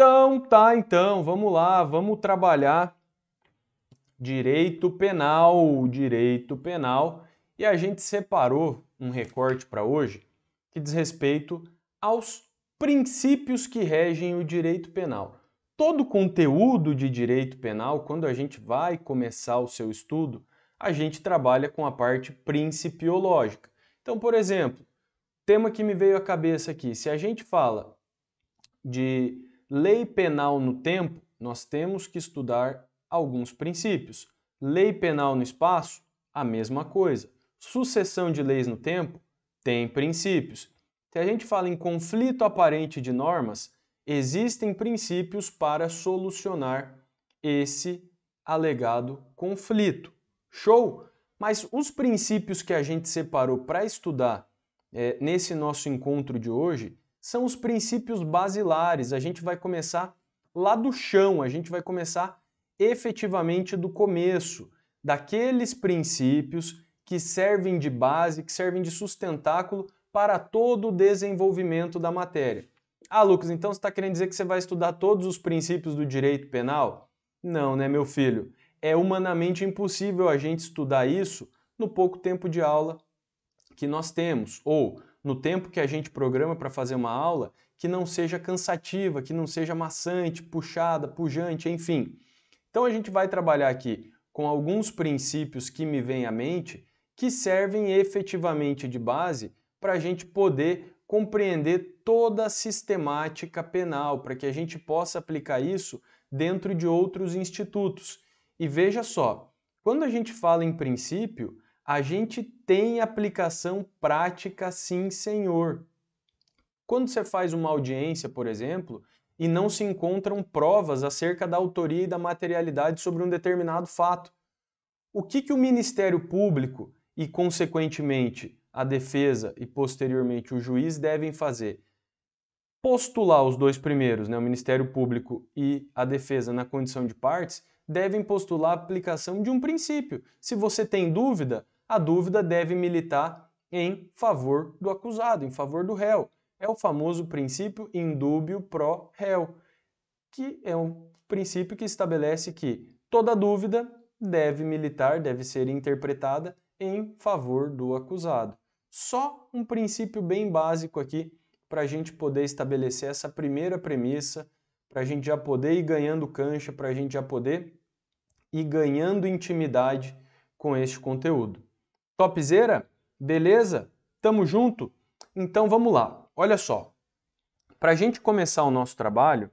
Então, vamos lá, vamos trabalhar direito penal, e a gente separou um recorte para hoje que diz respeito aos princípios que regem o direito penal. Todo conteúdo de direito penal, quando a gente vai começar o seu estudo, a gente trabalha com a parte principiológica. Então, por exemplo, tema que me veio à cabeça aqui, se a gente fala de lei penal no tempo, nós temos que estudar alguns princípios. Lei penal no espaço, a mesma coisa. Sucessão de leis no tempo, tem princípios. Se a gente fala em conflito aparente de normas, existem princípios para solucionar esse alegado conflito. Show? Mas os princípios que a gente separou para estudar nesse nosso encontro de hoje são os princípios basilares. A gente vai começar lá do chão, a gente vai começar efetivamente do começo, daqueles princípios que servem de base, que servem de sustentáculo para todo o desenvolvimento da matéria. Ah, Lucas, então você está querendo dizer que você vai estudar todos os princípios do direito penal? Não, né, meu filho? É humanamente impossível a gente estudar isso no pouco tempo de aula que nós temos, ou no tempo que a gente programa para fazer uma aula, que não seja cansativa, que não seja maçante, puxada, pujante, enfim. Então a gente vai trabalhar aqui com alguns princípios que me vêm à mente que servem efetivamente de base para a gente poder compreender toda a sistemática penal, para que a gente possa aplicar isso dentro de outros institutos. E veja só, quando a gente fala em princípio, a gente tem aplicação prática, sim, senhor. Quando você faz uma audiência, por exemplo, e não se encontram provas acerca da autoria e da materialidade sobre um determinado fato, o que o Ministério Público e, consequentemente, a defesa e, posteriormente, o juiz devem fazer? Postular os dois primeiros, né, o Ministério Público e a defesa na condição de partes, devem postular a aplicação de um princípio. Se você tem dúvida, a dúvida deve militar em favor do acusado, em favor do réu. É o famoso princípio in dubio pro réu, que é um princípio que estabelece que toda dúvida deve militar, deve ser interpretada em favor do acusado. Só um princípio bem básico aqui para a gente poder estabelecer essa primeira premissa, para a gente já poder ir ganhando cancha, para a gente já poder ir ganhando intimidade com este conteúdo. Topzera? Beleza? Tamo junto? Então vamos lá. Olha só, para a gente começar o nosso trabalho,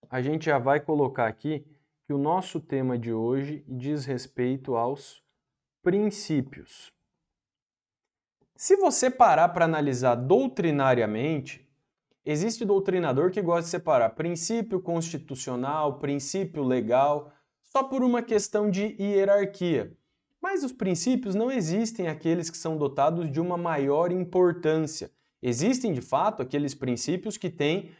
a gente já vai colocar aqui que o nosso tema de hoje diz respeito aos princípios. Se você parar para analisar doutrinariamente, existe doutrinador que gosta de separar princípio constitucional, princípio legal, só por uma questão de hierarquia. Mas os princípios não existem aqueles que são dotados de uma maior importância. Existem, de fato, aqueles princípios que têm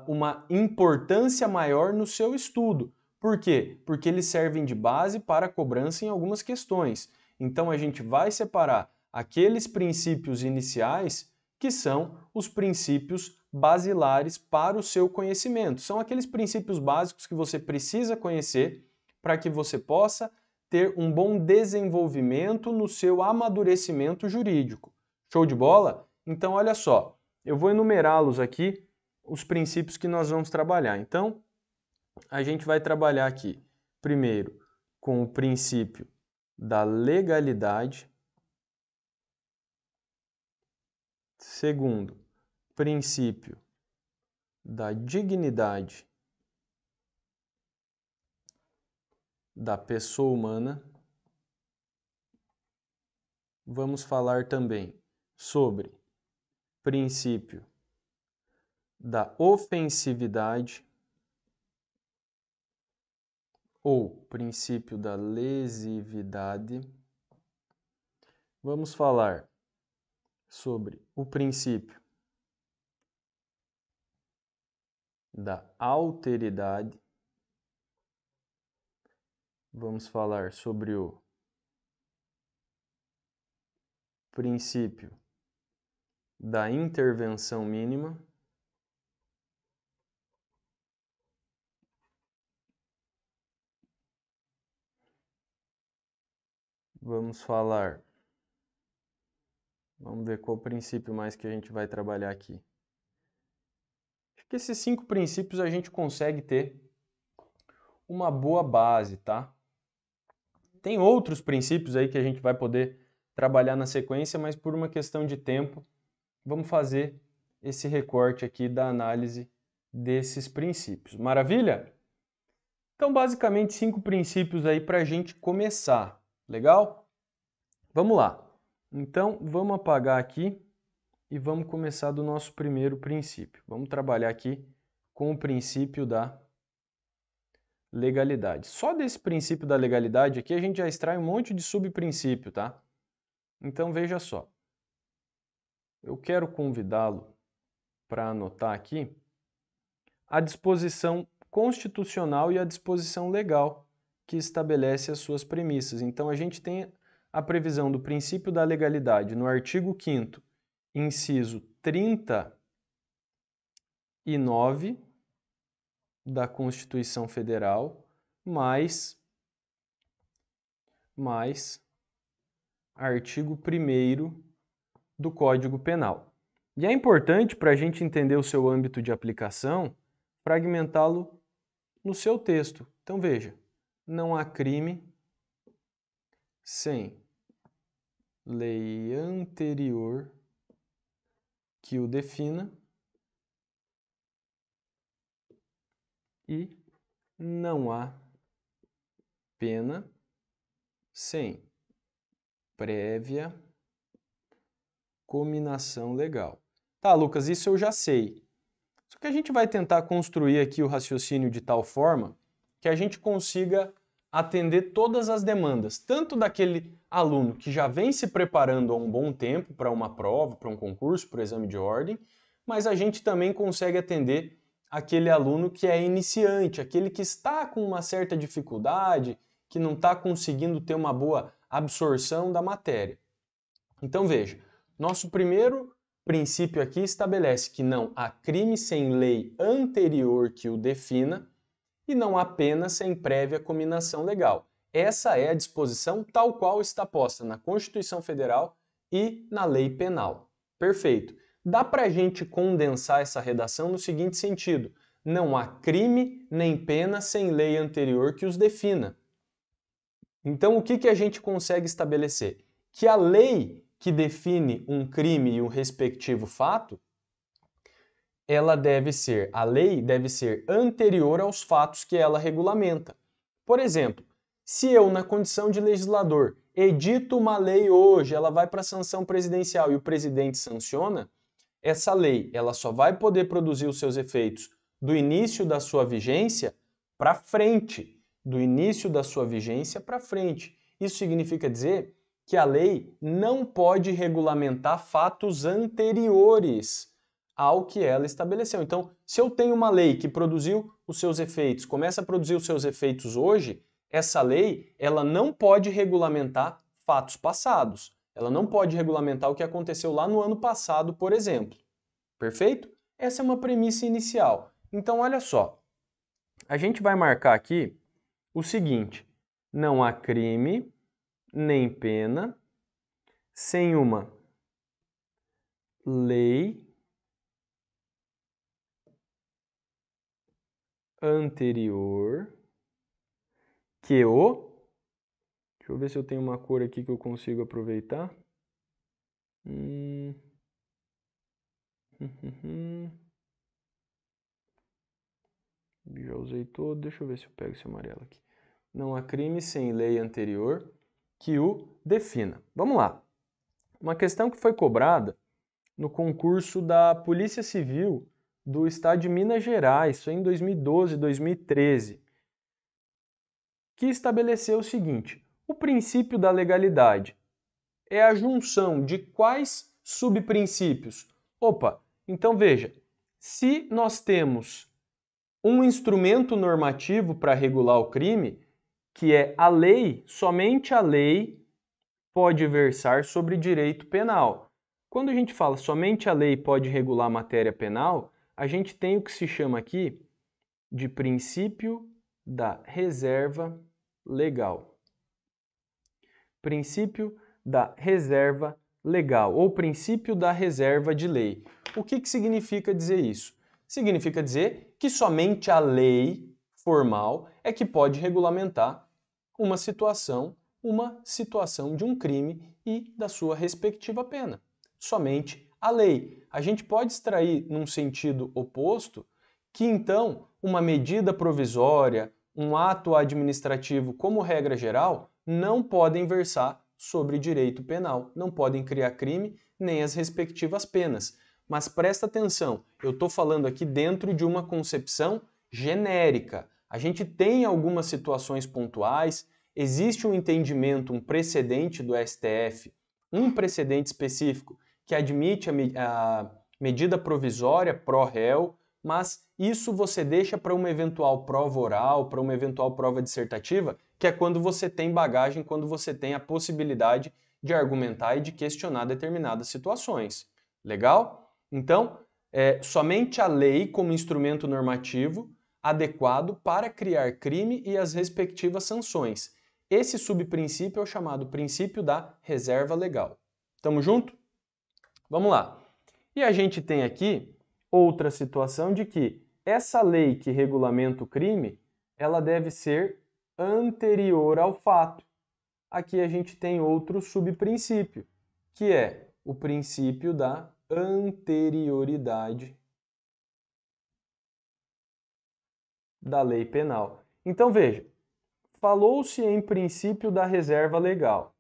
uma importância maior no seu estudo. Por quê? Porque eles servem de base para a cobrança em algumas questões. Então a gente vai separar aqueles princípios iniciais que são os princípios basilares para o seu conhecimento. São aqueles princípios básicos que você precisa conhecer para que você possa ter um bom desenvolvimento no seu amadurecimento jurídico. Show de bola? Então, olha só, eu vou enumerá-los aqui, os princípios que nós vamos trabalhar. Então, a gente vai trabalhar aqui, primeiro, com o princípio da legalidade. Segundo, princípio da dignidade da pessoa humana. Vamos falar também sobre princípio da ofensividade ou princípio da lesividade. Vamos falar sobre o princípio da alteridade. Vamos falar sobre o princípio da intervenção mínima. vamos falar. Vamos ver qual princípio mais que a gente vai trabalhar aqui. Acho que esses 5 princípios a gente consegue ter uma boa base, tá? Tem outros princípios aí que a gente vai poder trabalhar na sequência, mas por uma questão de tempo, vamos fazer esse recorte aqui da análise desses princípios. Maravilha? Então, basicamente, 5 princípios aí para a gente começar. Legal? Vamos lá. Então, vamos apagar aqui e vamos começar do nosso primeiro princípio. Vamos trabalhar aqui com o princípio da legalidade. Só desse princípio da legalidade aqui a gente já extrai um monte de subprincípio, tá? Então, veja só. Eu quero convidá-lo para anotar aqui a disposição constitucional e a disposição legal que estabelece as suas premissas. Então, a gente tem a previsão do princípio da legalidade no artigo 5º, inciso 39 da Constituição Federal, mais artigo 1º do Código Penal. E é importante, para a gente entender o seu âmbito de aplicação, fragmentá-lo no seu texto. Então veja, não há crime sem lei anterior que o defina e não há pena sem prévia cominação legal. Tá, Lucas, isso eu já sei. Só que a gente vai tentar construir aqui o raciocínio de tal forma que a gente consiga atender todas as demandas, tanto daquele aluno que já vem se preparando há um bom tempo para uma prova, para um concurso, para o exame de ordem, mas a gente também consegue atender aquele aluno que é iniciante, aquele que está com uma certa dificuldade, que não está conseguindo ter uma boa absorção da matéria. Então veja, nosso primeiro princípio aqui estabelece que não há crime sem lei anterior que o defina e não há pena sem prévia cominação legal. Essa é a disposição tal qual está posta na Constituição Federal e na Lei Penal. Perfeito. Dá para a gente condensar essa redação no seguinte sentido: não há crime nem pena sem lei anterior que os defina. Então, o que a gente consegue estabelecer? Que a lei que define um crime e um respectivo fato, a lei deve ser anterior aos fatos que ela regulamenta. Por exemplo, se eu, na condição de legislador, edito uma lei hoje, ela vai para a sanção presidencial e o presidente sanciona, essa lei ela só vai poder produzir os seus efeitos do início da sua vigência para frente. Do início da sua vigência para frente. Isso significa dizer que a lei não pode regulamentar fatos anteriores ao que ela estabeleceu. Então, se eu tenho uma lei que produziu os seus efeitos, começa a produzir os seus efeitos hoje, essa lei ela não pode regulamentar fatos passados. Ela não pode regulamentar o que aconteceu lá no ano passado, por exemplo. Perfeito? Essa é uma premissa inicial. Então, olha só. A gente vai marcar aqui o seguinte: não há crime nem pena sem uma lei anterior que o... Deixa eu ver se eu tenho uma cor aqui que eu consigo aproveitar. Já usei todo, deixa eu ver se eu pego esse amarelo aqui. Não há crime sem lei anterior que o defina. Vamos lá. Uma questão que foi cobrada no concurso da Polícia Civil do Estado de Minas Gerais, isso em 2012, 2013, que estabeleceu o seguinte: o princípio da legalidade é a junção de quais subprincípios? Opa, então veja, se nós temos um instrumento normativo para regular o crime, que é a lei, somente a lei pode versar sobre direito penal. Quando a gente fala somente a lei pode regular a matéria penal, a gente tem o que se chama aqui de princípio da reserva legal. Princípio da reserva legal, ou princípio da reserva de lei. O que significa dizer isso? Significa dizer que somente a lei formal é que pode regulamentar uma situação de um crime e da sua respectiva pena. Somente a lei. A gente pode extrair num sentido oposto que então uma medida provisória, um ato administrativo, como regra geral, não podem versar sobre direito penal, não podem criar crime nem as respectivas penas. Mas presta atenção, eu estou falando aqui dentro de uma concepção genérica. A gente tem algumas situações pontuais, existe um entendimento, um precedente do STF, um precedente específico que admite a medida provisória pró-réu, mas isso você deixa para uma eventual prova oral, para uma eventual prova dissertativa, que é quando você tem bagagem, quando você tem a possibilidade de argumentar e de questionar determinadas situações. Legal? Então, somente a lei como instrumento normativo adequado para criar crime e as respectivas sanções. Esse subprincípio é o chamado princípio da reserva legal. Tamo junto? Vamos lá. E a gente tem aqui outra situação de que essa lei que regulamenta o crime, ela deve ser anterior ao fato. Aqui a gente tem outro subprincípio, que é o princípio da anterioridade da lei penal. Então veja, falou-se em princípio da reserva legal.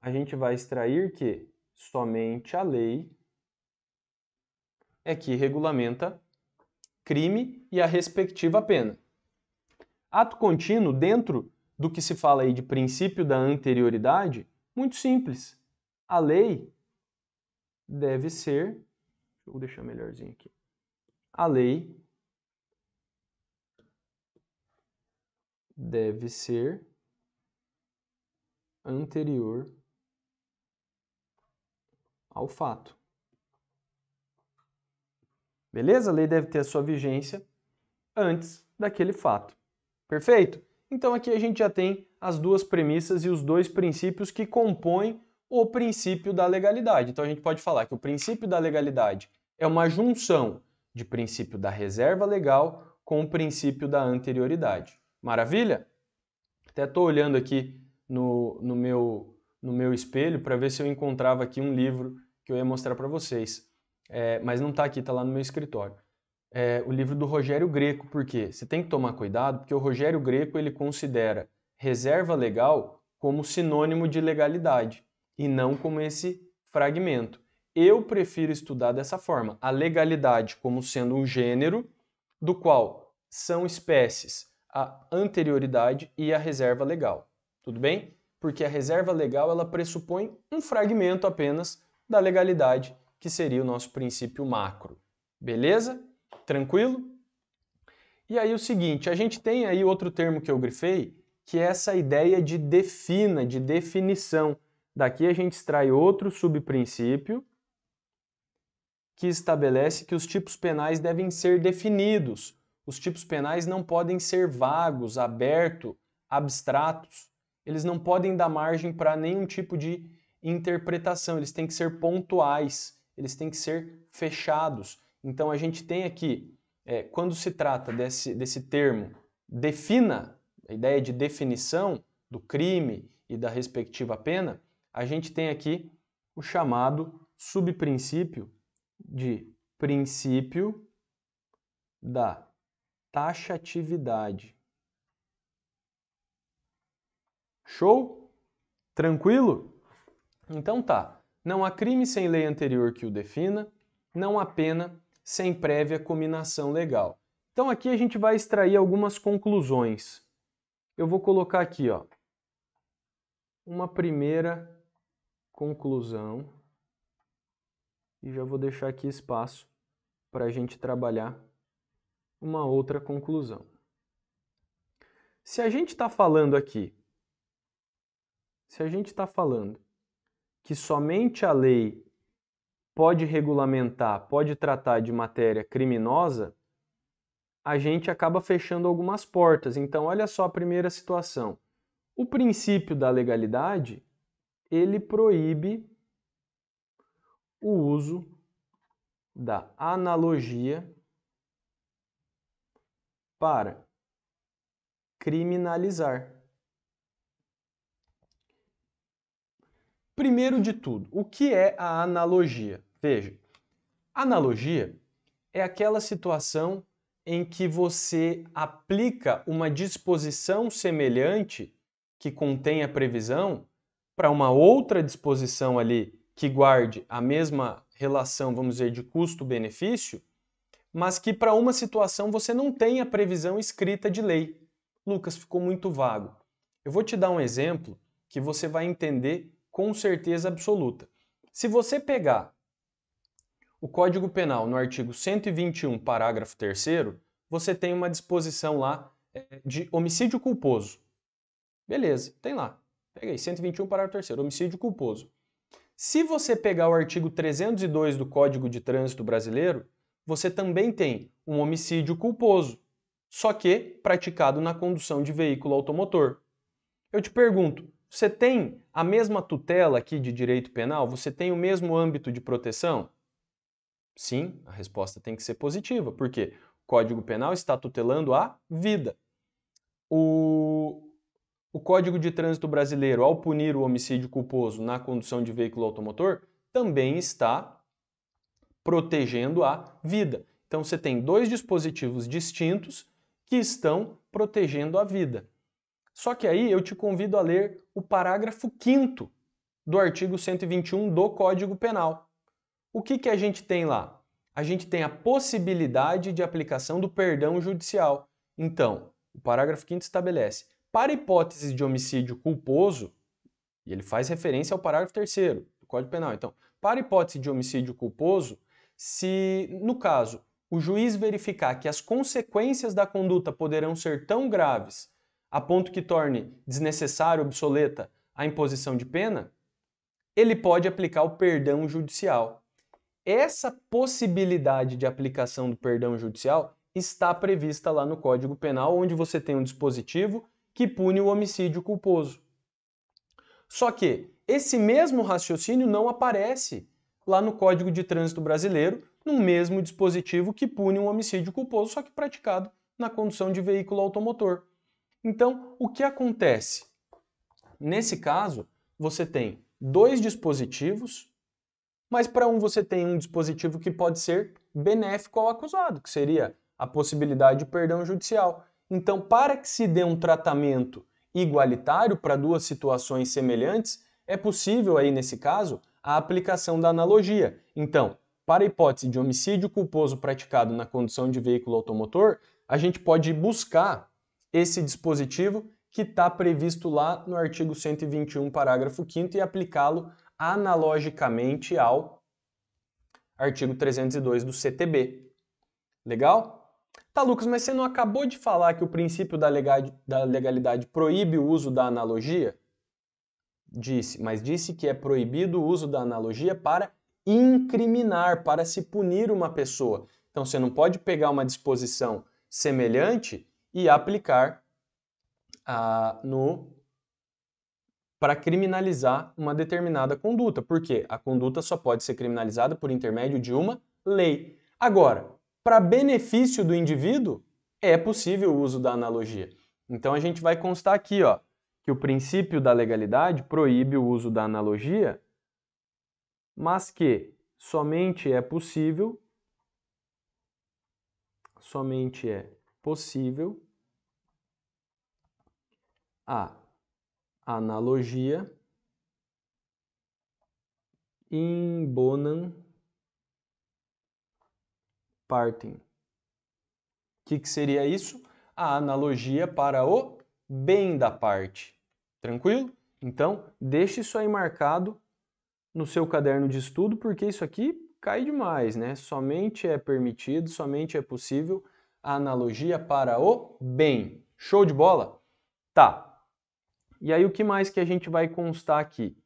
A gente vai extrair que somente a lei é que regulamenta crime e a respectiva pena. Ato contínuo, dentro do que se fala aí de princípio da anterioridade, muito simples. A lei deve ser, vou deixar melhorzinho aqui. A lei deve ser anterior ao fato. Beleza? A lei deve ter a sua vigência antes daquele fato. Perfeito? Então aqui a gente já tem as duas premissas e os dois princípios que compõem o princípio da legalidade. Então a gente pode falar que o princípio da legalidade é uma junção de princípio da reserva legal com o princípio da anterioridade. Maravilha? Até estou olhando aqui no meu espelho para ver se eu encontrava aqui um livro que eu ia mostrar para vocês. Mas não está aqui, está lá no meu escritório. O livro do Rogério Greco, por quê? Você tem que tomar cuidado, porque o Rogério Greco ele considera reserva legal como sinônimo de legalidade e não como esse fragmento. Eu prefiro estudar dessa forma, a legalidade como sendo um gênero do qual são espécies a anterioridade e a reserva legal. Tudo bem? Porque a reserva legal ela pressupõe um fragmento apenas da legalidade, que seria o nosso princípio macro. Beleza? Tranquilo? E aí o seguinte, a gente tem aí outro termo que eu grifei, que é essa ideia de defina, de definição. Daqui a gente extrai outro subprincípio que estabelece que os tipos penais devem ser definidos. Os tipos penais não podem ser vagos, abertos, abstratos. Eles não podem dar margem para nenhum tipo de interpretação. Eles têm que ser pontuais, eles têm que ser fechados. Então a gente tem aqui, quando se trata desse termo, defina, a ideia de definição do crime e da respectiva pena, a gente tem aqui o chamado subprincípio de princípio da taxatividade. Show? Tranquilo? Então tá. Não há crime sem lei anterior que o defina, não há pena sem prévia cominação legal. Então aqui a gente vai extrair algumas conclusões. Eu vou colocar aqui, ó, uma primeira conclusão e já vou deixar aqui espaço para a gente trabalhar uma outra conclusão. Se a gente está falando aqui, que somente a lei pode regulamentar, pode tratar de matéria criminosa, a gente acaba fechando algumas portas. Então, olha só a primeira situação. O princípio da legalidade, ele proíbe o uso da analogia para criminalizar. Primeiro de tudo, o que é a analogia? Veja, analogia é aquela situação em que você aplica uma disposição semelhante que contém a previsão para uma outra disposição ali que guarde a mesma relação, vamos dizer, de custo-benefício, mas que para uma situação você não tem a previsão escrita de lei. Lucas, ficou muito vago. Eu vou te dar um exemplo que você vai entender com certeza absoluta. Se você pegar o Código Penal no artigo 121, parágrafo 3º, você tem uma disposição lá de homicídio culposo. Beleza, tem lá. Pega aí, 121, parágrafo 3º, homicídio culposo. Se você pegar o artigo 302 do Código de Trânsito Brasileiro, você também tem um homicídio culposo, só que praticado na condução de veículo automotor. Eu te pergunto, você tem a mesma tutela aqui de direito penal? Você tem o mesmo âmbito de proteção? Sim, a resposta tem que ser positiva, porque o Código Penal está tutelando a vida. O Código de Trânsito Brasileiro, ao punir o homicídio culposo na condução de veículo automotor, também está protegendo a vida. Então você tem dois dispositivos distintos que estão protegendo a vida. Só que aí eu te convido a ler o parágrafo 5º do artigo 121 do Código Penal. O que a gente tem lá? A gente tem a possibilidade de aplicação do perdão judicial. Então, o parágrafo 5º estabelece, para hipótese de homicídio culposo, e ele faz referência ao parágrafo 3º do Código Penal. Então, para hipótese de homicídio culposo, se, no caso, o juiz verificar que as consequências da conduta poderão ser tão graves a ponto que torne desnecessário, obsoleta a imposição de pena, ele pode aplicar o perdão judicial. Essa possibilidade de aplicação do perdão judicial está prevista lá no Código Penal, onde você tem um dispositivo que pune o homicídio culposo. Só que esse mesmo raciocínio não aparece lá no Código de Trânsito Brasileiro, no mesmo dispositivo que pune um homicídio culposo, só que praticado na condução de veículo automotor. Então, o que acontece? Nesse caso, você tem dois dispositivos, mas para um você tem um dispositivo que pode ser benéfico ao acusado, que seria a possibilidade de perdão judicial. Então, para que se dê um tratamento igualitário para duas situações semelhantes, é possível aí, nesse caso, a aplicação da analogia. Então, para a hipótese de homicídio culposo praticado na condução de veículo automotor, a gente pode buscar esse dispositivo que está previsto lá no artigo 121, parágrafo 5º, e aplicá-lo analogicamente ao artigo 302 do CTB. Legal? Tá, Lucas, mas você não acabou de falar que o princípio da legalidade proíbe o uso da analogia? Disse, mas disse que é proibido o uso da analogia para incriminar, para se punir uma pessoa. Então você não pode pegar uma disposição semelhante e aplicar para criminalizar uma determinada conduta, porque a conduta só pode ser criminalizada por intermédio de uma lei. Agora, para benefício do indivíduo, é possível o uso da analogia. Então a gente vai constar aqui, ó, que o princípio da legalidade proíbe o uso da analogia, mas que somente é possível a analogia in bonam partem. O que seria isso? A analogia para o bem da parte. Tranquilo? Então, deixe isso aí marcado no seu caderno de estudo, porque isso aqui cai demais, né? Somente é permitido, somente é possível a analogia para o bem. Show de bola? Tá. E aí o que mais que a gente vai constar aqui?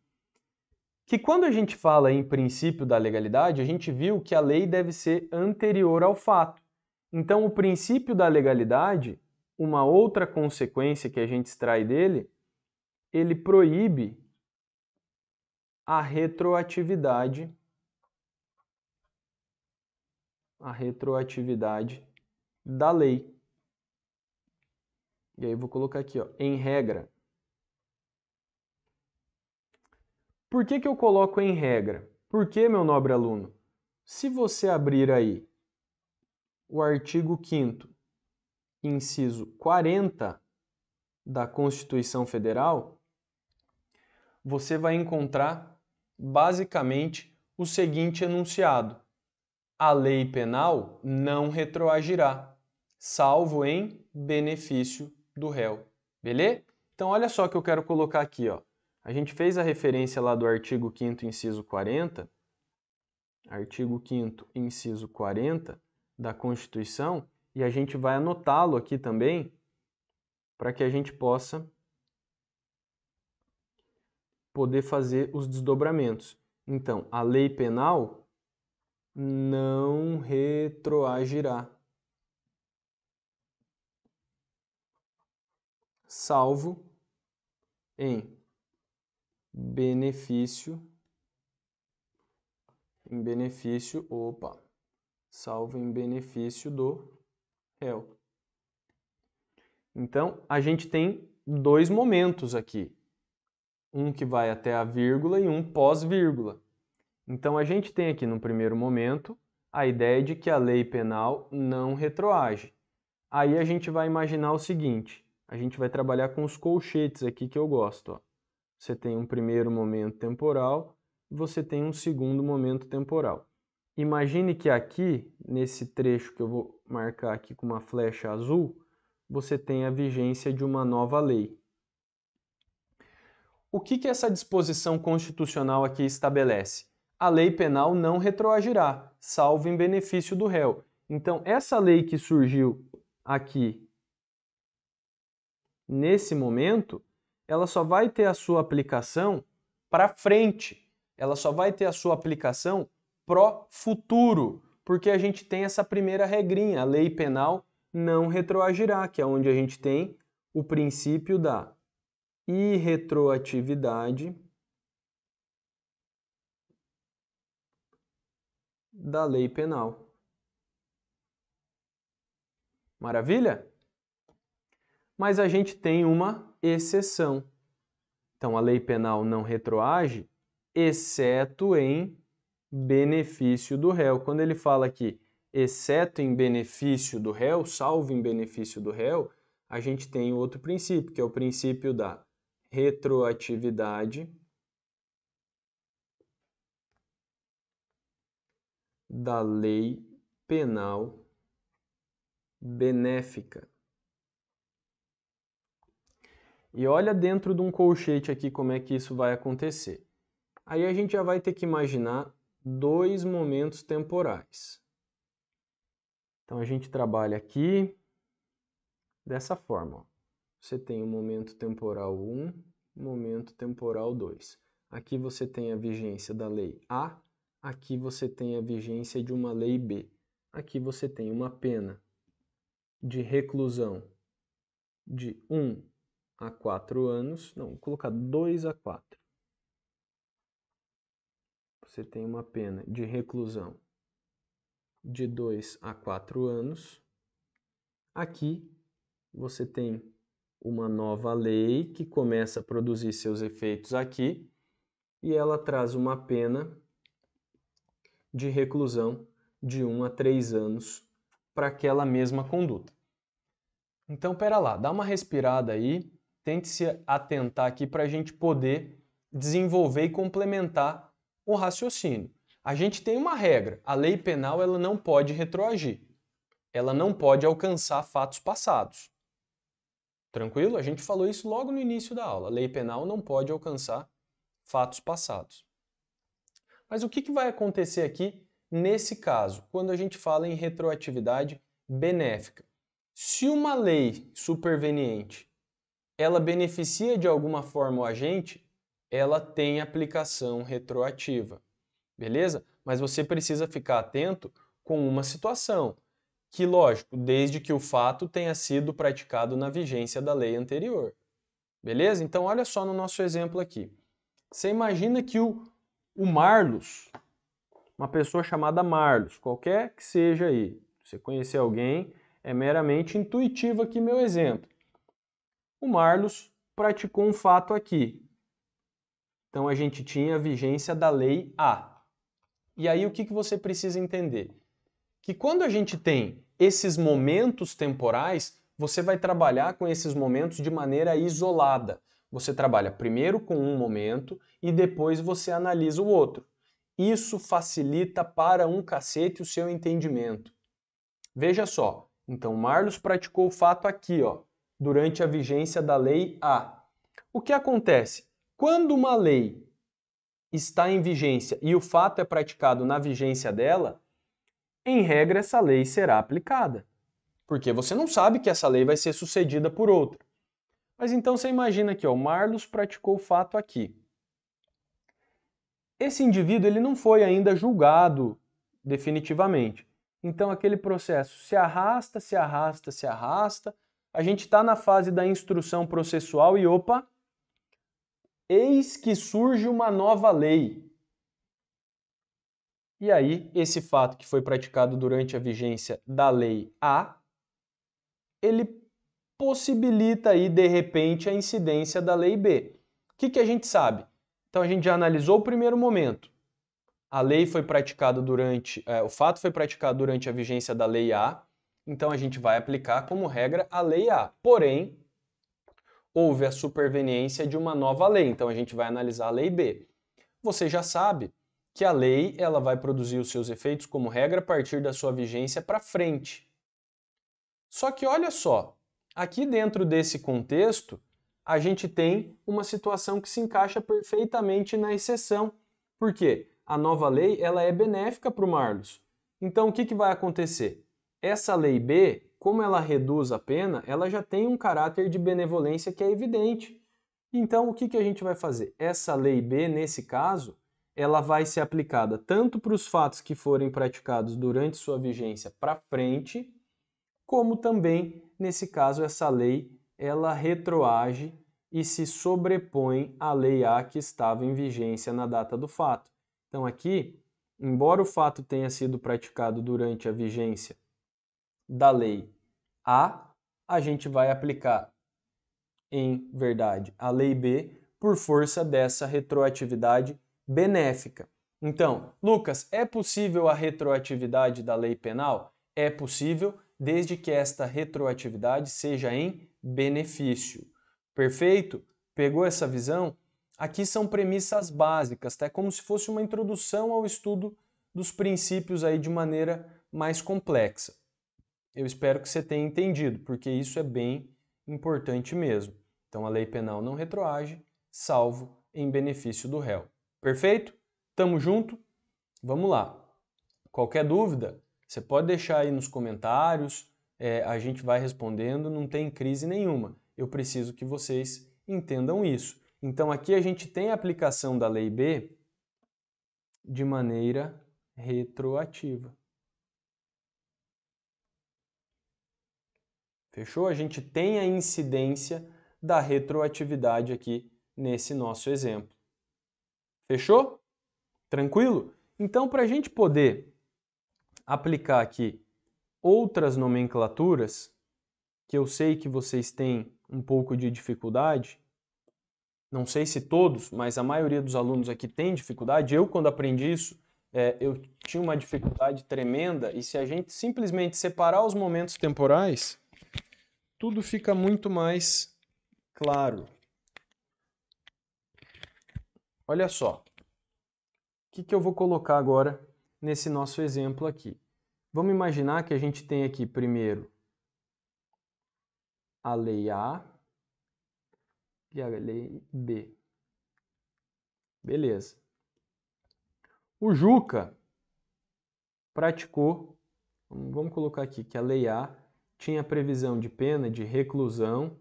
Que quando a gente fala em princípio da legalidade, a gente viu que a lei deve ser anterior ao fato. Então, o princípio da legalidade, uma outra consequência que a gente extrai dele, ele proíbe a retroatividade da lei. E aí eu vou colocar aqui, ó, em regra. Por que que eu coloco em regra? Porque, meu nobre aluno, se você abrir aí o artigo 5º, inciso 40 da Constituição Federal, você vai encontrar basicamente o seguinte enunciado: a lei penal não retroagirá, salvo em benefício do réu. Beleza? Então olha só que eu quero colocar aqui, ó. A gente fez a referência lá do artigo 5º, inciso 40, artigo 5º, inciso 40 da Constituição, e a gente vai anotá-lo aqui também para que a gente possa poder fazer os desdobramentos. Então, a lei penal não retroagirá, salvo em benefício, salvo em benefício do réu. Então, a gente tem dois momentos aqui, um que vai até a vírgula e um pós-vírgula. Então, a gente tem aqui no primeiro momento a ideia de que a lei penal não retroage. Aí a gente vai imaginar o seguinte, a gente vai trabalhar com os colchetes aqui que eu gosto, ó. Você tem um primeiro momento temporal, você tem um segundo momento temporal. Imagine que aqui, nesse trecho que eu vou marcar aqui com uma flecha azul, você tem a vigência de uma nova lei. O que essa disposição constitucional aqui estabelece? A lei penal não retroagirá, salvo em benefício do réu. Então, essa lei que surgiu aqui, nesse momento, ela só vai ter a sua aplicação para frente. Ela só vai ter a sua aplicação pro futuro, porque a gente tem essa primeira regrinha, a lei penal não retroagirá, que é onde a gente tem o princípio da irretroatividade da lei penal. Maravilha? Mas a gente tem uma exceção. Então, a lei penal não retroage, exceto em benefício do réu. Quando ele fala aqui, exceto em benefício do réu, salvo em benefício do réu, a gente tem outro princípio, que é o princípio da retroatividade da lei penal benéfica. E olha dentro de um colchete aqui como é que isso vai acontecer. Aí a gente já vai ter que imaginar dois momentos temporais. Então a gente trabalha aqui dessa forma, ó. Você tem o momento temporal 1, momento temporal 2. Aqui você tem a vigência da lei A, aqui você tem a vigência de uma lei B. Aqui você tem uma pena de reclusão de 1 a 4 anos, não, vou colocar 2 a 4. Você tem uma pena de reclusão de 2 a 4 anos. Aqui você tem uma nova lei que começa a produzir seus efeitos aqui e ela traz uma pena de reclusão de 1 a 3 anos para aquela mesma conduta. Então, pera lá, dá uma respirada aí, tente se atentar aqui para a gente poder desenvolver e complementar o raciocínio. A gente tem uma regra, a lei penal ela não pode retroagir, ela não pode alcançar fatos passados. Tranquilo? A gente falou isso logo no início da aula. A lei penal não pode alcançar fatos passados. Mas o que vai acontecer aqui nesse caso, quando a gente fala em retroatividade benéfica? Se uma lei superveniente ela beneficia de alguma forma o agente, ela tem aplicação retroativa. Beleza? Mas você precisa ficar atento com uma situação. Que, lógico, desde que o fato tenha sido praticado na vigência da lei anterior. Beleza? Então, olha só no nosso exemplo aqui. Você imagina que o O Marlos, uma pessoa chamada Marlos, qualquer que seja aí, se você conhecer alguém, é meramente intuitivo aqui meu exemplo. O Marlos praticou um fato aqui. Então a gente tinha a vigência da lei A. E aí o que você precisa entender? Que quando a gente tem esses momentos temporais, você vai trabalhar com esses momentos de maneira isolada. Você trabalha primeiro com um momento e depois você analisa o outro. Isso facilita para um cacete o seu entendimento. Veja só, então Marlos praticou o fato aqui, ó, durante a vigência da lei A. O que acontece? Quando uma lei está em vigência e o fato é praticado na vigência dela, em regra essa lei será aplicada. Porque você não sabe que essa lei vai ser sucedida por outra. Mas então você imagina aqui, ó, o Marlos praticou o fato aqui. Esse indivíduo ele não foi ainda julgado definitivamente. Então aquele processo se arrasta, se arrasta, se arrasta. A gente está na fase da instrução processual e opa, eis que surge uma nova lei. E aí, esse fato que foi praticado durante a vigência da lei A, ele possibilita aí, de repente, a incidência da lei B. O que a gente sabe? Então a gente já analisou o primeiro momento. A lei foi praticada durante, o fato foi praticado durante a vigência da lei A, então a gente vai aplicar como regra a lei A. Porém, houve a superveniência de uma nova lei, então a gente vai analisar a lei B. Você já sabe que a lei ela vai produzir os seus efeitos como regra a partir da sua vigência para frente. Só que olha só, aqui dentro desse contexto, a gente tem uma situação que se encaixa perfeitamente na exceção. Por quê? A nova lei ela é benéfica para o Marlos. Então o que vai acontecer? Essa lei B, como ela reduz a pena, ela já tem um caráter de benevolência que é evidente. Então o que a gente vai fazer? Essa lei B, nesse caso, ela vai ser aplicada tanto para os fatos que forem praticados durante sua vigência para frente, como também, nesse caso, essa lei ela retroage e se sobrepõe à lei A que estava em vigência na data do fato. Então aqui, embora o fato tenha sido praticado durante a vigência da lei A, a gente vai aplicar, em verdade, a lei B por força dessa retroatividade benéfica. Então, Lucas, é possível a retroatividade da lei penal? É possível, desde que esta retroatividade seja em benefício. Perfeito? Pegou essa visão? Aqui são premissas básicas, tá? É como se fosse uma introdução ao estudo dos princípios aí de maneira mais complexa. Eu espero que você tenha entendido, porque isso é bem importante mesmo. Então a lei penal não retroage, salvo em benefício do réu. Perfeito? Tamo junto? Vamos lá. Qualquer dúvida, você pode deixar aí nos comentários, a gente vai respondendo, não tem crise nenhuma. Eu preciso que vocês entendam isso. Então aqui a gente tem a aplicação da lei B de maneira retroativa. Fechou? A gente tem a incidência da retroatividade aqui nesse nosso exemplo. Fechou? Tranquilo? Então, para a gente poder aplicar aqui outras nomenclaturas, que eu sei que vocês têm um pouco de dificuldade, não sei se todos, mas a maioria dos alunos aqui tem dificuldade. Eu, quando aprendi isso, eu tinha uma dificuldade tremenda, e se a gente simplesmente separar os momentos temporais, tudo fica muito mais claro. Olha só, o que eu vou colocar agora nesse nosso exemplo aqui? Vamos imaginar que a gente tem aqui primeiro a lei A e a lei B. Beleza. O Juca praticou, vamos colocar aqui que a lei A tinha previsão de pena de reclusão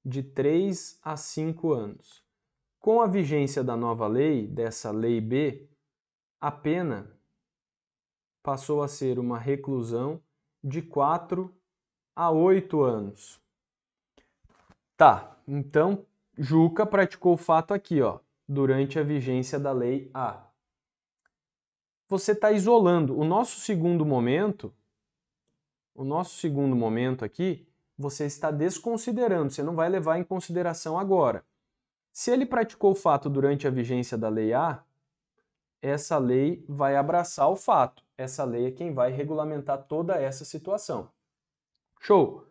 de 3 a 5 anos. Com a vigência da nova lei, dessa lei B, a pena passou a ser uma reclusão de 4 a 8 anos. Tá, então Juca praticou o fato aqui, ó, durante a vigência da lei A. você está isolando. O nosso segundo momento aqui, você está desconsiderando, você não vai levar em consideração agora. Se ele praticou o fato durante a vigência da lei A, essa lei vai abraçar o fato. Essa lei é quem vai regulamentar toda essa situação. Show!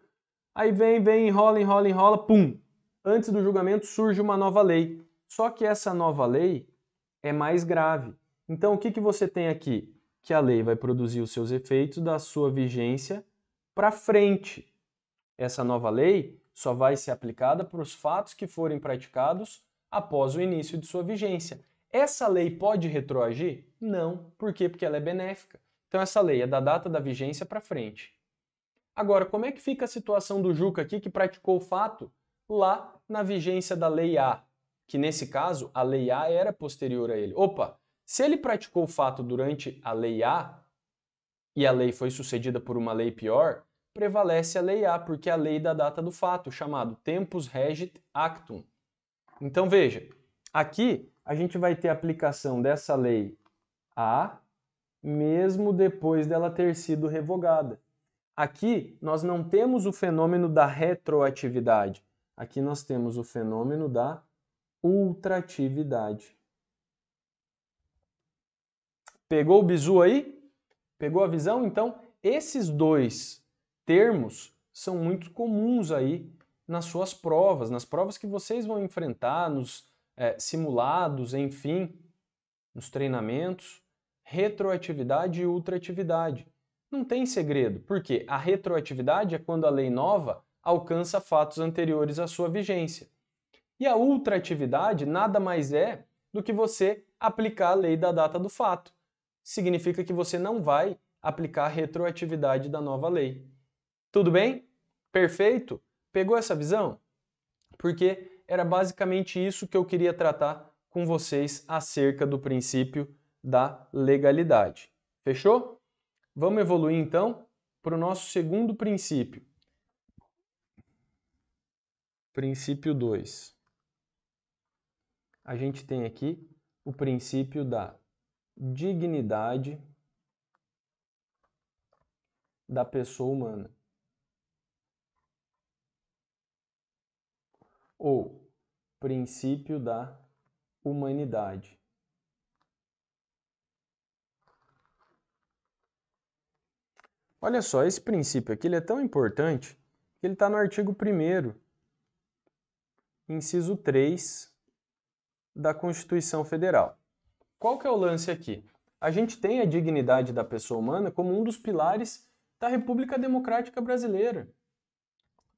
Aí vem, enrola, pum! Antes do julgamento surge uma nova lei. Só que essa nova lei é mais grave. Então, o que você tem aqui? Que a lei vai produzir os seus efeitos da sua vigência para frente. Essa nova lei só vai ser aplicada para os fatos que forem praticados após o início de sua vigência. Essa lei pode retroagir? Não. Por quê? Porque ela é benéfica. Então, essa lei é da data da vigência para frente. Agora, como é que fica a situação do Juca aqui que praticou o fato lá na vigência da Lei A? Que nesse caso, a Lei A era posterior a ele. Opa, se ele praticou o fato durante a Lei A e a lei foi sucedida por uma lei pior, prevalece a Lei A, porque é a lei da data do fato, chamado Tempus Regit Actum. Então veja, aqui a gente vai ter a aplicação dessa Lei A, mesmo depois dela ter sido revogada. Aqui nós não temos o fenômeno da retroatividade. Aqui nós temos o fenômeno da ultratividade. Pegou o bizu aí? Pegou a visão? Então, esses dois termos são muito comuns aí nas suas provas, nas provas que vocês vão enfrentar, nos simulados, enfim, nos treinamentos. Retroatividade e ultratividade. Não tem segredo, porque a retroatividade é quando a lei nova alcança fatos anteriores à sua vigência. E a ultratividade nada mais é do que você aplicar a lei da data do fato. Significa que você não vai aplicar a retroatividade da nova lei. Tudo bem? Perfeito? Pegou essa visão? Porque era basicamente isso que eu queria tratar com vocês acerca do princípio da legalidade. Fechou? Vamos evoluir então para o nosso segundo princípio. Princípio 2. A gente tem aqui o princípio da dignidade da pessoa humana. Ou princípio da humanidade. Olha só, esse princípio aqui ele é tão importante que ele está no artigo 1º, inciso 3 da Constituição Federal. Qual que é o lance aqui? A gente tem a dignidade da pessoa humana como um dos pilares da República Democrática Brasileira.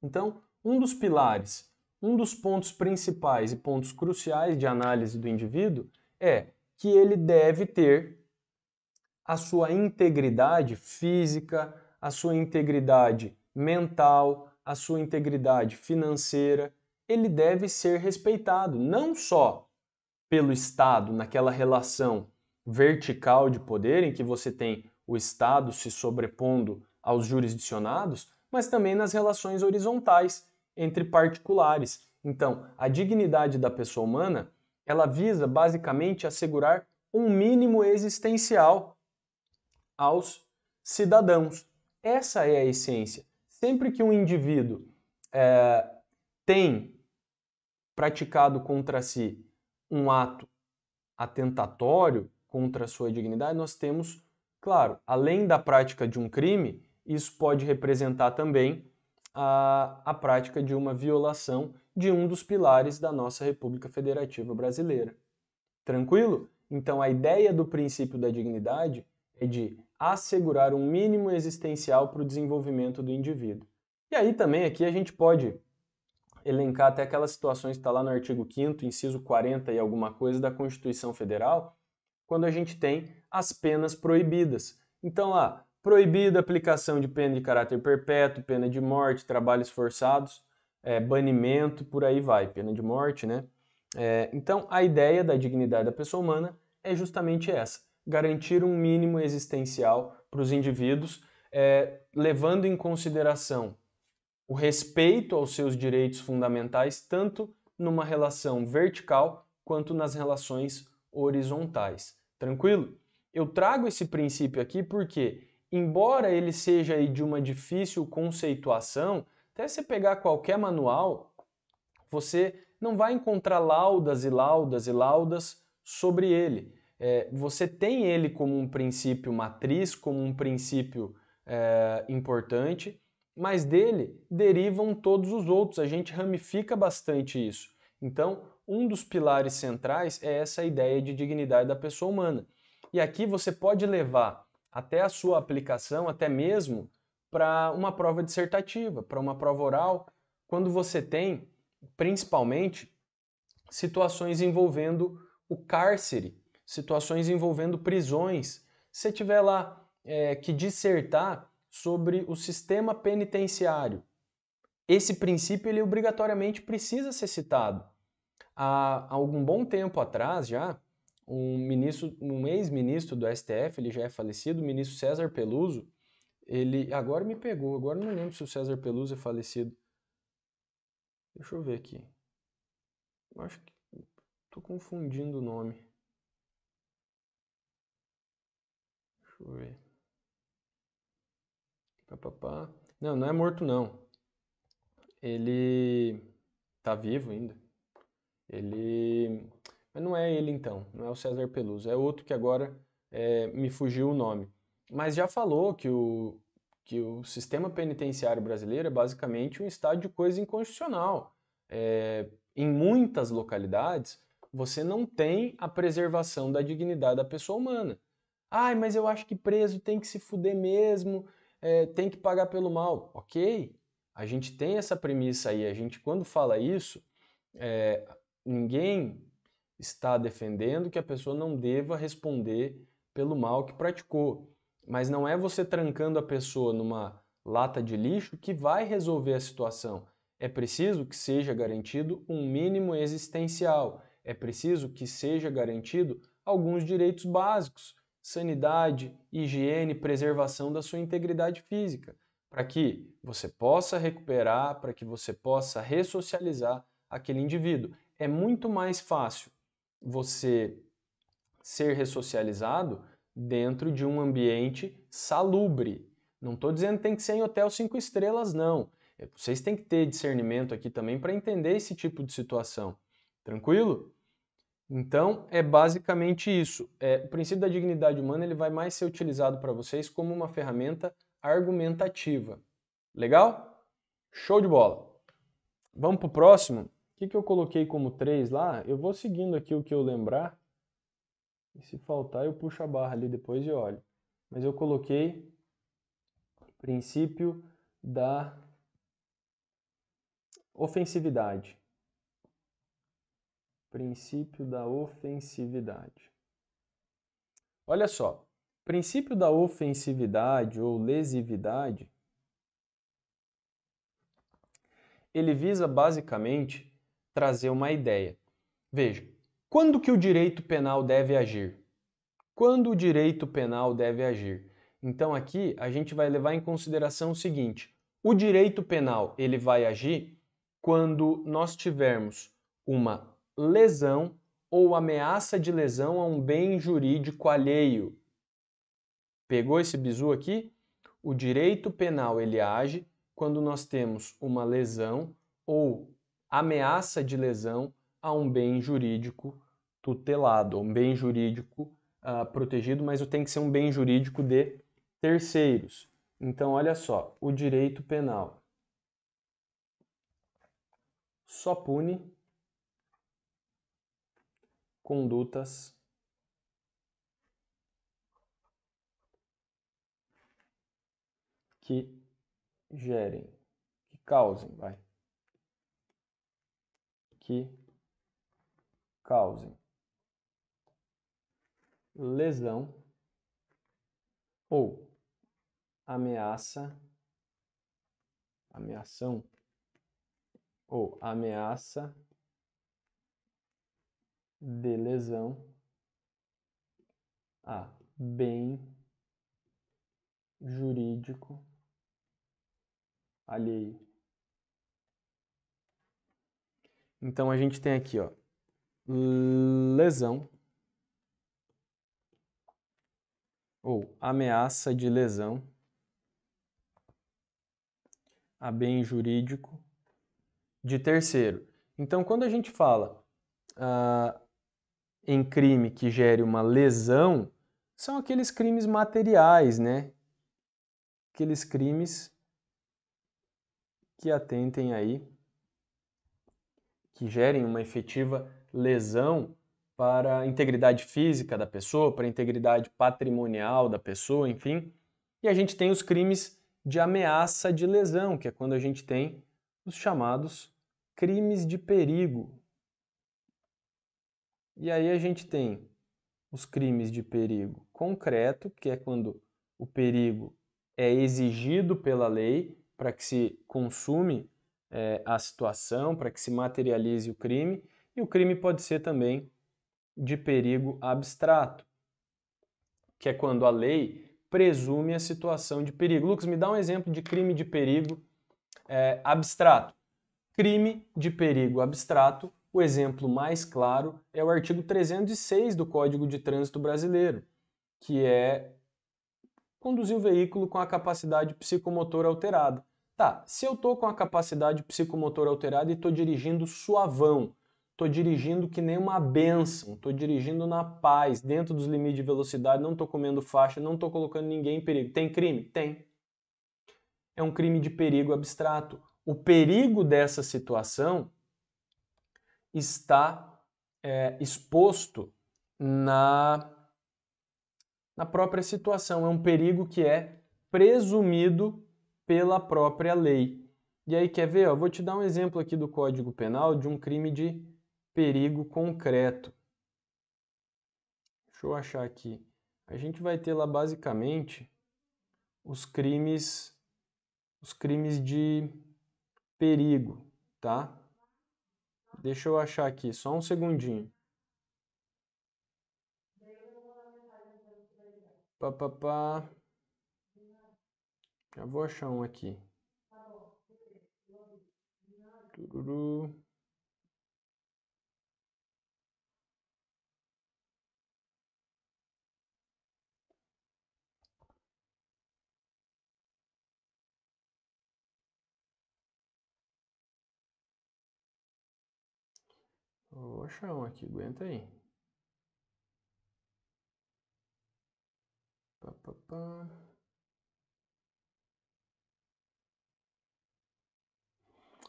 Então, um dos pilares, um dos pontos principais e pontos cruciais de análise do indivíduo é que ele deve ter a sua integridade física, a sua integridade mental, a sua integridade financeira. Ele deve ser respeitado, não só pelo Estado, naquela relação vertical de poder, em que você tem o Estado se sobrepondo aos jurisdicionados, mas também nas relações horizontais entre particulares. Então, a dignidade da pessoa humana, ela visa basicamente assegurar um mínimo existencial aos cidadãos. Essa é a essência. Sempre que um indivíduo tem praticado contra si um ato atentatório contra a sua dignidade, nós temos, claro, além da prática de um crime, isso pode representar também a prática de uma violação de um dos pilares da nossa República Federativa Brasileira. Tranquilo? Então, a ideia do princípio da dignidade é de assegurar um mínimo existencial para o desenvolvimento do indivíduo. E aí também aqui a gente pode elencar até aquelas situações que está lá no artigo 5º, inciso 40 e alguma coisa da Constituição Federal, quando a gente tem as penas proibidas. Então lá, proibida a aplicação de pena de caráter perpétuo, pena de morte, trabalhos forçados, banimento, por aí vai, pena de morte, né? Então a ideia da dignidade da pessoa humana é justamente essa, garantir um mínimo existencial para os indivíduos, levando em consideração o respeito aos seus direitos fundamentais, tanto numa relação vertical quanto nas relações horizontais. Tranquilo? Eu trago esse princípio aqui porque, embora ele seja aí de uma difícil conceituação, até você pegar qualquer manual, você não vai encontrar laudas e laudas e laudas sobre ele. Você tem ele como um princípio matriz, como um princípio importante, mas dele derivam todos os outros. A gente ramifica bastante isso. Então, um dos pilares centrais é essa ideia de dignidade da pessoa humana. E aqui você pode levar até a sua aplicação, até mesmo para uma prova dissertativa, para uma prova oral, quando você tem, principalmente, situações envolvendo o cárcere, situações envolvendo prisões. Se tiver lá que dissertar sobre o sistema penitenciário, esse princípio ele obrigatoriamente precisa ser citado. Há algum bom tempo atrás já, um ex-ministro do STF, ele já é falecido, o ministro César Peluso, ele agora me pegou, agora não lembro se o César Peluso é falecido. Deixa eu ver aqui. Eu acho que estou confundindo o nome. Deixa eu ver. Papapá. Não, não é morto não. Ele tá vivo ainda. Ele. Mas não é ele então, não é o César Peluso, é outro que agora me fugiu o nome. Mas já falou que o sistema penitenciário brasileiro é basicamente um estado de coisa inconstitucional. Em muitas localidades, você não tem a preservação da dignidade da pessoa humana. Ai, mas eu acho que preso tem que se fuder mesmo, tem que pagar pelo mal. Ok, a gente tem essa premissa aí, a gente quando fala isso, é, ninguém está defendendo que a pessoa não deva responder pelo mal que praticou. Mas não é você trancando a pessoa numa lata de lixo que vai resolver a situação. É preciso que seja garantido um mínimo existencial. É preciso que seja garantido alguns direitos básicos: sanidade, higiene, preservação da sua integridade física, para que você possa recuperar, para que você possa ressocializar aquele indivíduo. É muito mais fácil você ser ressocializado dentro de um ambiente salubre. Não estou dizendo que tem que ser em hotel 5 estrelas, não. Vocês têm que ter discernimento aqui também para entender esse tipo de situação. Tranquilo? Então, é basicamente isso. O princípio da dignidade humana ele vai mais ser utilizado para vocês como uma ferramenta argumentativa. Legal? Show de bola! Vamos para o próximo? O que eu coloquei como 3 lá? Eu vou seguindo aqui o que eu lembrar. E se faltar, eu puxo a barra ali depois e olho. Mas eu coloquei princípio da ofensividade. Princípio da ofensividade. Olha só, princípio da ofensividade ou lesividade, ele visa basicamente trazer uma ideia. Veja, quando que o direito penal deve agir? Quando o direito penal deve agir? Então aqui a gente vai levar em consideração o seguinte: o direito penal ele vai agir quando nós tivermos uma lesão ou ameaça de lesão a um bem jurídico alheio. Pegou esse bizu aqui? O direito penal ele age quando nós temos uma lesão ou ameaça de lesão a um bem jurídico tutelado, um bem jurídico protegido, mas tem que ser um bem jurídico de terceiros. Então, olha só, o direito penal só pune condutas que gerem, que causem, que causem lesão ou ameação ou ameaça de lesão a bem jurídico alheio. Então a gente tem aqui, ó, lesão ou ameaça de lesão a bem jurídico de terceiro. Então, quando a gente fala em crime que gere uma lesão, são aqueles crimes materiais, né? Aqueles crimes que atentem aí, que gerem uma efetiva lesão para a integridade física da pessoa, para a integridade patrimonial da pessoa, enfim. E a gente tem os crimes de ameaça de lesão, que é quando a gente tem os chamados crimes de perigo. E aí a gente tem os crimes de perigo concreto, que é quando o perigo é exigido pela lei para que se consume a situação, para que se materialize o crime, e o crime pode ser também de perigo abstrato, que é quando a lei presume a situação de perigo. Lucas, me dá um exemplo de crime de perigo abstrato. Crime de perigo abstrato, o exemplo mais claro é o artigo 306 do Código de Trânsito Brasileiro, que é conduzir o veículo com a capacidade psicomotora alterada. Tá, se eu estou com a capacidade psicomotora alterada e estou dirigindo suavão, estou dirigindo que nem uma bênção, estou dirigindo na paz, dentro dos limites de velocidade, não estou comendo faixa, não estou colocando ninguém em perigo. Tem crime? Tem. É um crime de perigo abstrato. O perigo dessa situação está exposto na própria situação. É um perigo que é presumido pela própria lei. E aí, quer ver? Eu vou te dar um exemplo aqui do Código Penal de um crime de perigo concreto. Deixa eu achar aqui. A gente vai ter lá basicamente os crimes de perigo, tá? Deixa eu achar aqui, só um segundinho. Pá, pá, pá. Já vou achar um aqui. Tururu. Vou achar um aqui, aguenta aí. Pá, pá, pá.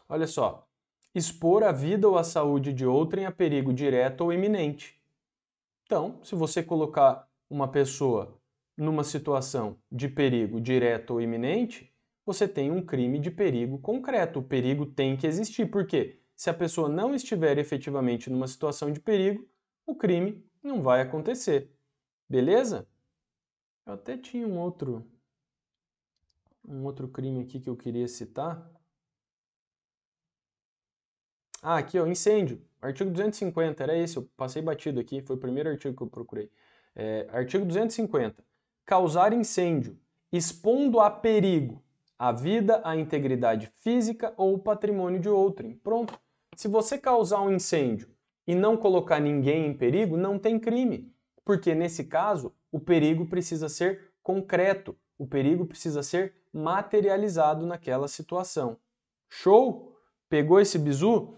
Olha só. Expor a vida ou a saúde de outrem a perigo direto ou iminente. Então, se você colocar uma pessoa numa situação de perigo direto ou iminente, você tem um crime de perigo concreto. O perigo tem que existir. Por quê? Se a pessoa não estiver efetivamente numa situação de perigo, o crime não vai acontecer. Beleza? Eu até tinha um outro crime aqui que eu queria citar. Ah, aqui, ó, incêndio. Artigo 250, era esse, eu passei batido aqui, foi o primeiro artigo que eu procurei. Artigo 250. Causar incêndio, expondo a perigo a vida, a integridade física ou o patrimônio de outrem. Pronto. Se você causar um incêndio e não colocar ninguém em perigo, não tem crime. Porque nesse caso, o perigo precisa ser concreto, o perigo precisa ser materializado naquela situação. Show? Pegou esse bizu?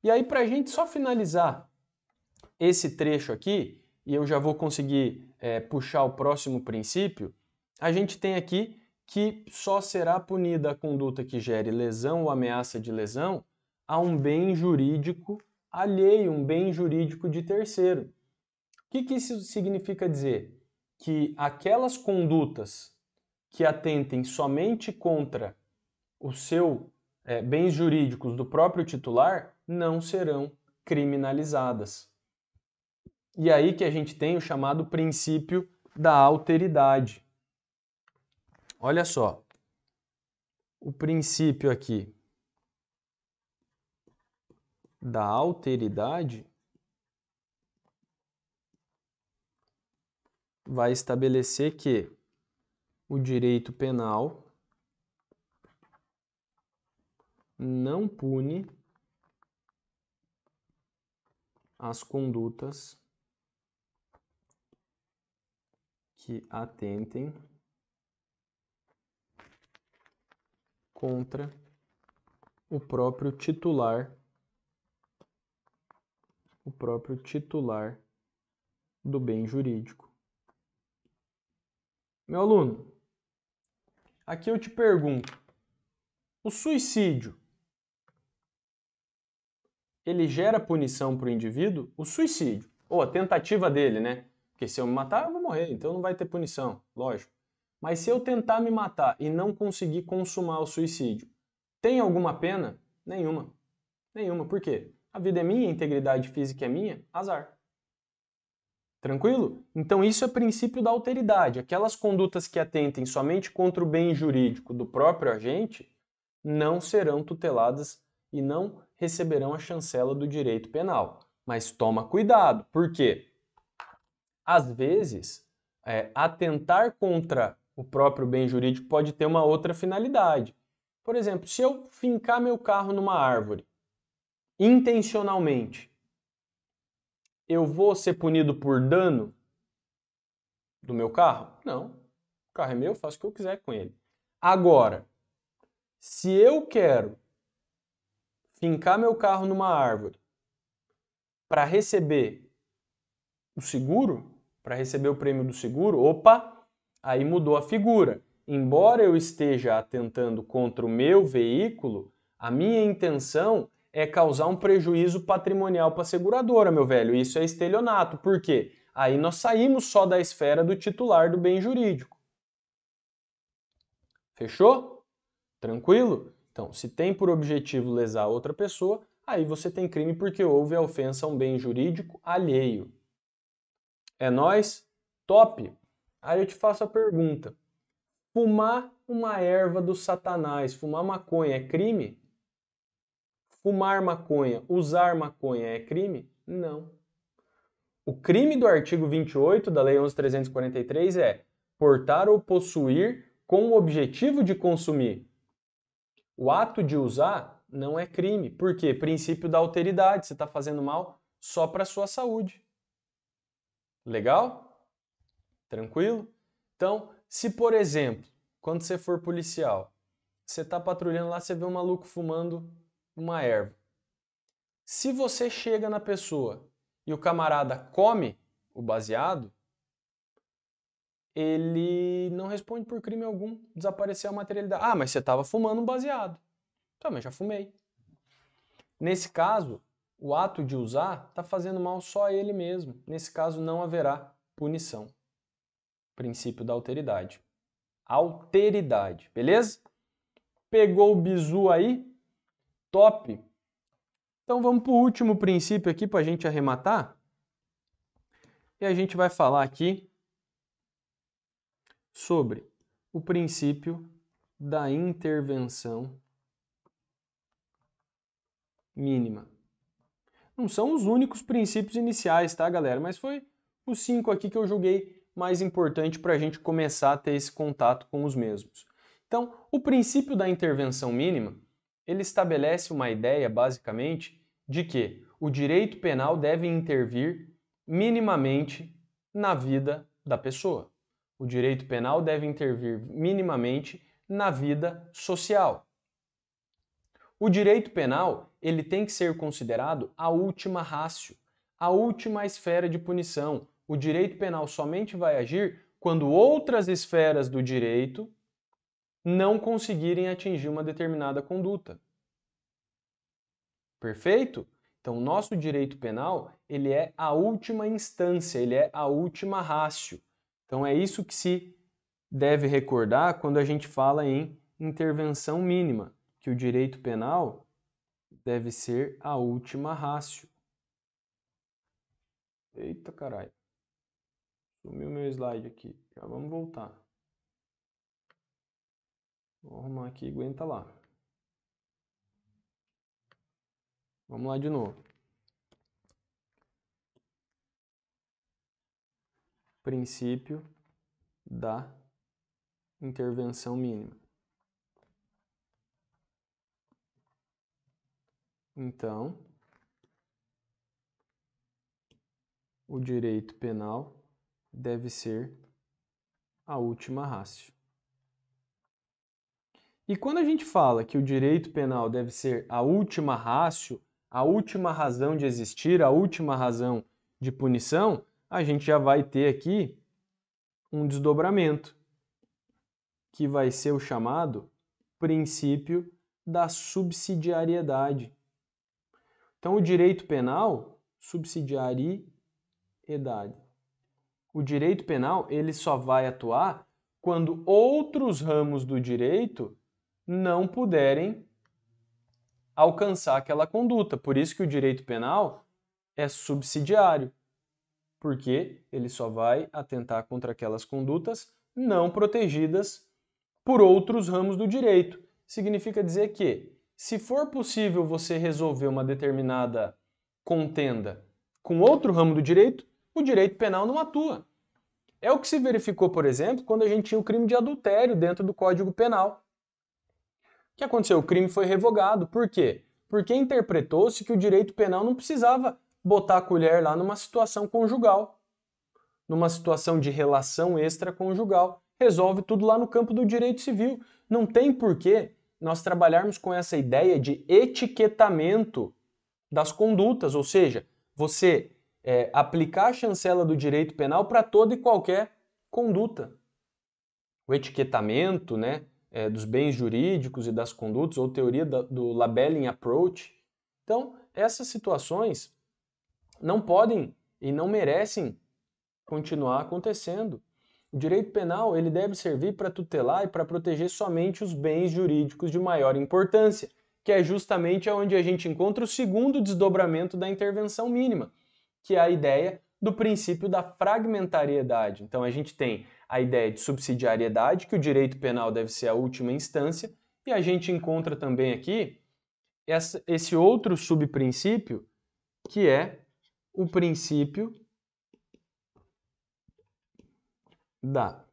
E aí, para a gente só finalizar esse trecho aqui, e eu já vou conseguir puxar o próximo princípio, a gente tem aqui que só será punida a conduta que gere lesão ou ameaça de lesão a um bem jurídico alheio, um bem jurídico de terceiro. O que isso significa dizer? Que aquelas condutas que atentem somente contra o seu bens jurídicos do próprio titular não serão criminalizadas. E aí que a gente tem o chamado princípio da alteridade. Olha só, o princípio aqui da alteridade vai estabelecer que o direito penal não pune as condutas que atentem contra o próprio titular do bem jurídico. Meu aluno, aqui eu te pergunto, o suicídio, ele gera punição para o indivíduo? O suicídio, ou a tentativa dele, né? Porque se eu me matar, eu vou morrer, então não vai ter punição, lógico. Mas se eu tentar me matar e não conseguir consumar o suicídio, tem alguma pena? Nenhuma. Nenhuma. Por quê? A vida é minha, a integridade física é minha, azar. Tranquilo? Então isso é princípio da alteridade. Aquelas condutas que atentem somente contra o bem jurídico do próprio agente não serão tuteladas e não receberão a chancela do direito penal. Mas toma cuidado, por quê? Às vezes, atentar contra o próprio bem jurídico pode ter uma outra finalidade. Por exemplo, se eu fincar meu carro numa árvore, intencionalmente, eu vou ser punido por dano do meu carro? Não. O carro é meu, eu faço o que eu quiser com ele. Agora, se eu quero fincar meu carro numa árvore para receber o seguro, para receber o prêmio do seguro, opa, aí mudou a figura. Embora eu esteja atentando contra o meu veículo, a minha intenção é causar um prejuízo patrimonial para a seguradora, meu velho. Isso é estelionato. Por quê? Aí nós saímos só da esfera do titular do bem jurídico. Fechou? Tranquilo? Então, se tem por objetivo lesar outra pessoa, aí você tem crime porque houve a ofensa a um bem jurídico alheio. É nóis? Top! Aí eu te faço a pergunta. Fumar uma erva do satanás, fumar maconha é crime? Fumar maconha, usar maconha é crime? Não. O crime do artigo 28 da Lei 11.343 é portar ou possuir com o objetivo de consumir. O ato de usar não é crime. Por quê? Princípio da alteridade. Você está fazendo mal só para a sua saúde. Legal? Tranquilo? Então, se por exemplo, quando você for policial, você está patrulhando lá, você vê um maluco fumando uma erva. Se você chega na pessoa e o camarada come o baseado, ele não responde por crime algum, desapareceu a materialidade. Ah, mas você estava fumando um baseado. Tá, mas já fumei. Nesse caso, o ato de usar está fazendo mal só a ele mesmo. Nesse caso, não haverá punição. Princípio da alteridade. Alteridade, beleza? Pegou o bizu aí? Top! Então vamos para o último princípio aqui para a gente arrematar. E a gente vai falar aqui sobre o princípio da intervenção mínima. Não são os únicos princípios iniciais, tá, galera? Mas foi os 5 aqui que eu julguei mais importante para a gente começar a ter esse contato com os mesmos. Então, o princípio da intervenção mínima, ele estabelece uma ideia, basicamente, de que o direito penal deve intervir minimamente na vida da pessoa. O direito penal deve intervir minimamente na vida social. O direito penal, ele tem que ser considerado a última ratio, a última esfera de punição. O direito penal somente vai agir quando outras esferas do direito não conseguirem atingir uma determinada conduta. Perfeito? Então, o nosso direito penal, ele é a última instância, ele é a última ratio. Então, é isso que se deve recordar quando a gente fala em intervenção mínima, que o direito penal deve ser a última ratio. Eita caralho. Sumiu meu slide aqui. Já vamos voltar. Vou arrumar aqui e aguenta lá. Vamos lá de novo. Princípio da intervenção mínima. Então, o direito penal deve ser a última ratio. E quando a gente fala que o direito penal deve ser a última ratio, a última razão de existir, a última razão de punição, a gente já vai ter aqui um desdobramento, que vai ser o chamado princípio da subsidiariedade. Então, o direito penal, subsidiariedade. O direito penal, ele só vai atuar quando outros ramos do direito não puderem alcançar aquela conduta. Por isso que o direito penal é subsidiário, porque ele só vai atentar contra aquelas condutas não protegidas por outros ramos do direito. Significa dizer que, se for possível você resolver uma determinada contenda com outro ramo do direito, o direito penal não atua. É o que se verificou, por exemplo, quando a gente tinha o crime de adultério dentro do Código Penal. O que aconteceu? O crime foi revogado. Por quê? Porque interpretou-se que o direito penal não precisava botar a colher lá numa situação conjugal, numa situação de relação extraconjugal. Resolve tudo lá no campo do direito civil. Não tem porquê nós trabalharmos com essa ideia de etiquetamento das condutas, ou seja, você aplicar a chancela do direito penal para toda e qualquer conduta. O etiquetamento, né, dos bens jurídicos e das condutas, ou teoria do labeling approach. Então, essas situações não podem e não merecem continuar acontecendo. O direito penal ele deve servir para tutelar e para proteger somente os bens jurídicos de maior importância, que é justamente onde a gente encontra o segundo desdobramento da intervenção mínima, que é a ideia do princípio da fragmentariedade. Então a gente tem a ideia de subsidiariedade, que o direito penal deve ser a última instância, e a gente encontra também aqui esse outro subprincípio, que é o princípio da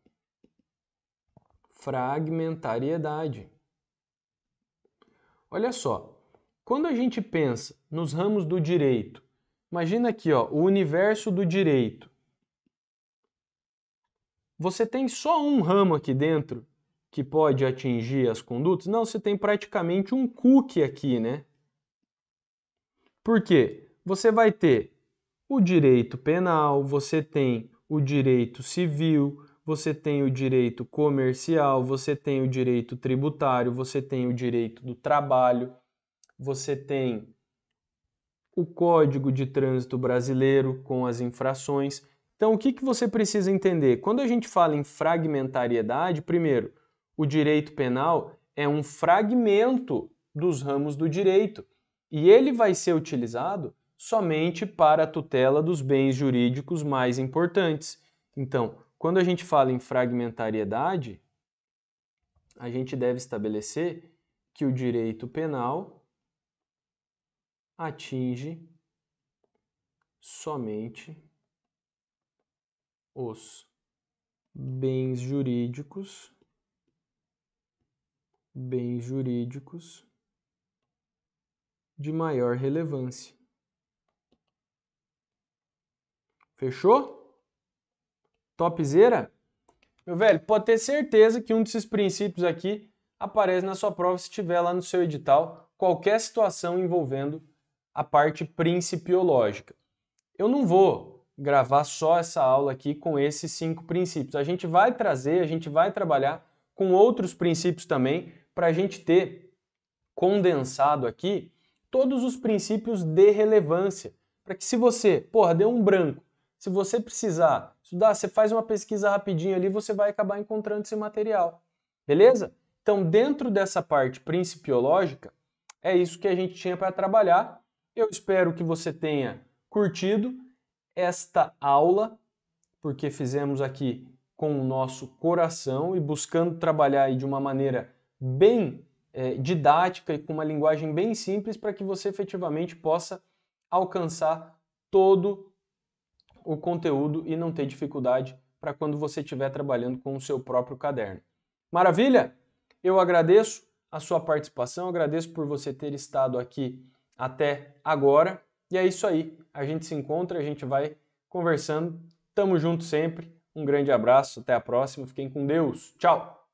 fragmentariedade. Olha só, quando a gente pensa nos ramos do direito, imagina aqui, ó, o universo do direito. Você tem só um ramo aqui dentro que pode atingir as condutas? Não, você tem praticamente um cookie aqui, né? Por quê? Você vai ter o direito penal, você tem o direito civil, você tem o direito comercial, você tem o direito tributário, você tem o direito do trabalho, você tem o Código de Trânsito Brasileiro com as infrações. Então, o que você precisa entender? Quando a gente fala em fragmentariedade, primeiro, o direito penal é um fragmento dos ramos do direito e ele vai ser utilizado somente para a tutela dos bens jurídicos mais importantes. Então, quando a gente fala em fragmentariedade, a gente deve estabelecer que o direito penal atinge somente os bens jurídicos de maior relevância. Fechou? Topzera? Meu velho, pode ter certeza que um desses princípios aqui aparece na sua prova se tiver lá no seu edital qualquer situação envolvendo a parte principiológica. Eu não vou gravar só essa aula aqui com esses 5 princípios. A gente vai trazer, a gente vai trabalhar com outros princípios também para a gente ter condensado aqui todos os princípios de relevância. Para que se você, deu um branco, se você precisar estudar, você faz uma pesquisa rapidinho ali, você vai acabar encontrando esse material. Beleza? Então, dentro dessa parte principiológica, é isso que a gente tinha para trabalhar. Eu espero que você tenha curtido esta aula, porque fizemos aqui com o nosso coração e buscando trabalhar aí de uma maneira bem didática e com uma linguagem bem simples para que você efetivamente possa alcançar todo o conteúdo e não ter dificuldade para quando você estiver trabalhando com o seu próprio caderno. Maravilha? Eu agradeço a sua participação, agradeço por você ter estado aqui até agora. E é isso aí, a gente se encontra, a gente vai conversando. Tamo junto sempre. Um grande abraço, até a próxima, fiquem com Deus. Tchau!